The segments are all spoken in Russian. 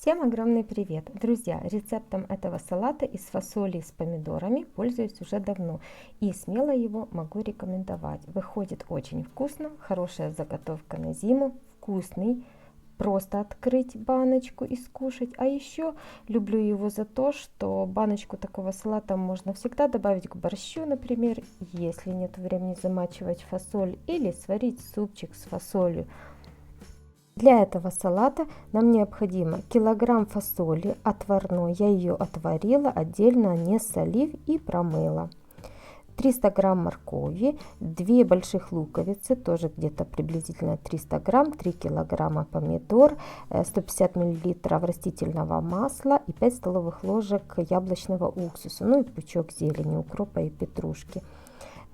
Всем огромный привет! Друзья, рецептом этого салата из фасоли с помидорами пользуюсь уже давно и смело его могу рекомендовать. Выходит очень вкусно, хорошая заготовка на зиму, вкусный, просто открыть баночку и скушать. А еще люблю его за то, что баночку такого салата можно всегда добавить к борщу, например, если нет времени замачивать фасоль, или сварить супчик с фасолью. Для этого салата нам необходимо килограмм фасоли отварной, я ее отварила отдельно, не солив, и промыла. 300 грамм моркови, 2 больших луковицы, тоже где-то приблизительно 300 грамм, 3 килограмма помидор, 150 миллилитров растительного масла и 5 столовых ложек яблочного уксуса, ну и пучок зелени, укропа и петрушки.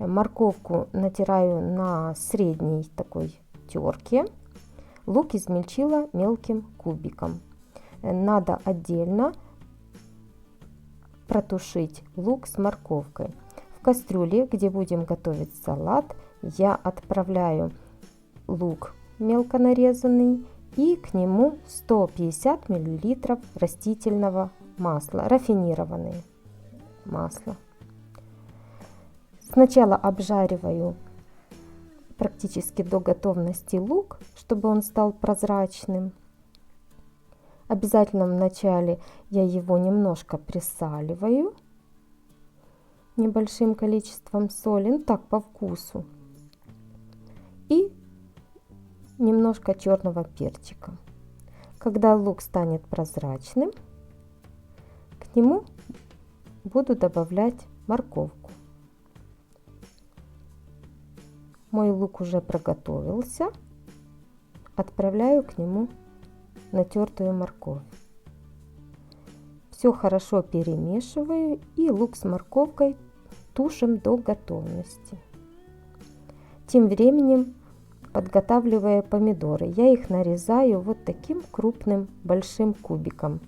Морковку натираю на средней такой терке. Лук измельчила мелким кубиком. Надо отдельно протушить лук с морковкой. В кастрюле, где будем готовить салат, я отправляю лук мелко нарезанный и к нему 150 миллилитров растительного масла, рафинированное масло. Сначала обжариваю практически до готовности лук, чтобы он стал прозрачным. Обязательно вначале я его немножко присаливаю небольшим количеством соли, ну так по вкусу, и немножко черного перчика. Когда лук станет прозрачным, к нему буду добавлять морковку. Мой лук уже проготовился, отправляю к нему натертую морковь. Все хорошо перемешиваю и лук с морковкой тушим до готовности. Тем временем подготавливаю помидоры. Я их нарезаю вот таким крупным большим кубиком.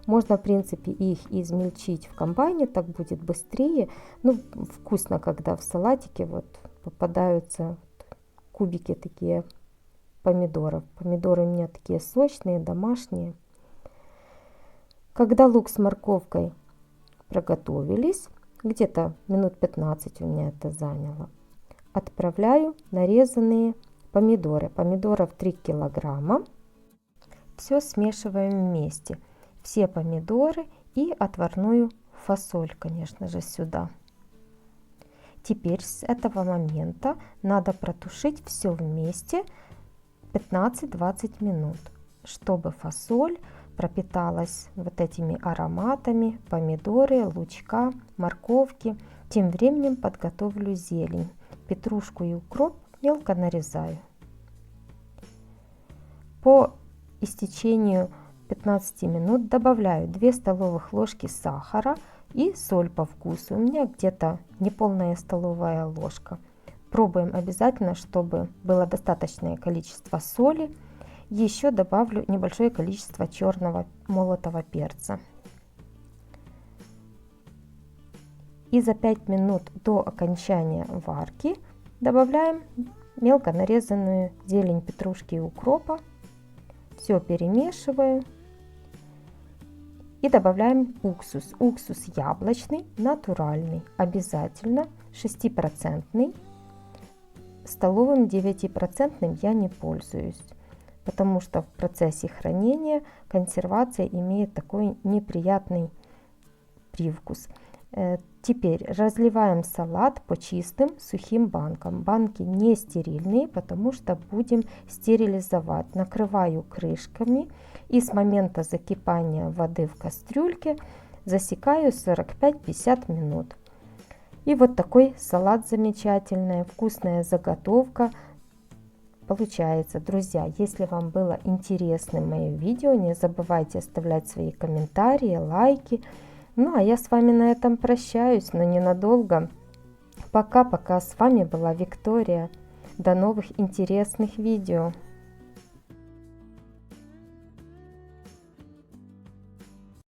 Можно, в принципе, их измельчить в комбайне, так будет быстрее. Ну, вкусно, когда в салатике вот попадаются кубики такие помидоров. Помидоры у меня такие сочные, домашние. Когда лук с морковкой проготовились, где-то минут 15 у меня это заняло, отправляю нарезанные помидоры. Помидоров 3 килограмма. Все смешиваем вместе. Все помидоры и отварную фасоль, конечно же, сюда. Теперь с этого момента надо протушить все вместе 15-20 минут, чтобы фасоль пропиталась вот этими ароматами, помидоры, лучка, морковки. Тем временем подготовлю зелень. Петрушку и укроп мелко нарезаю. По истечению 15 минут добавляю 2 столовых ложки сахара и соль по вкусу. У меня где-то неполная столовая ложка. Пробуем обязательно, чтобы было достаточное количество соли. Еще добавлю небольшое количество черного молотого перца. И за 5 минут до окончания варки добавляем мелко нарезанную зелень петрушки и укропа. Все перемешиваю. И добавляем уксус. Уксус яблочный, натуральный, обязательно 6%. Столовым 9% я не пользуюсь, потому что в процессе хранения консервация имеет такой неприятный привкус. Теперь разливаем салат по чистым сухим банкам. Банки не стерильные, потому что будем стерилизовать. Накрываю крышками и с момента закипания воды в кастрюльке засекаю 45-50 минут. И вот такой салат замечательная, вкусная заготовка получается. Друзья, если вам было интересно мое видео, не забывайте оставлять свои комментарии, лайки. Ну, а я с вами на этом прощаюсь, но ненадолго. Пока-пока. С вами была Виктория. До новых интересных видео.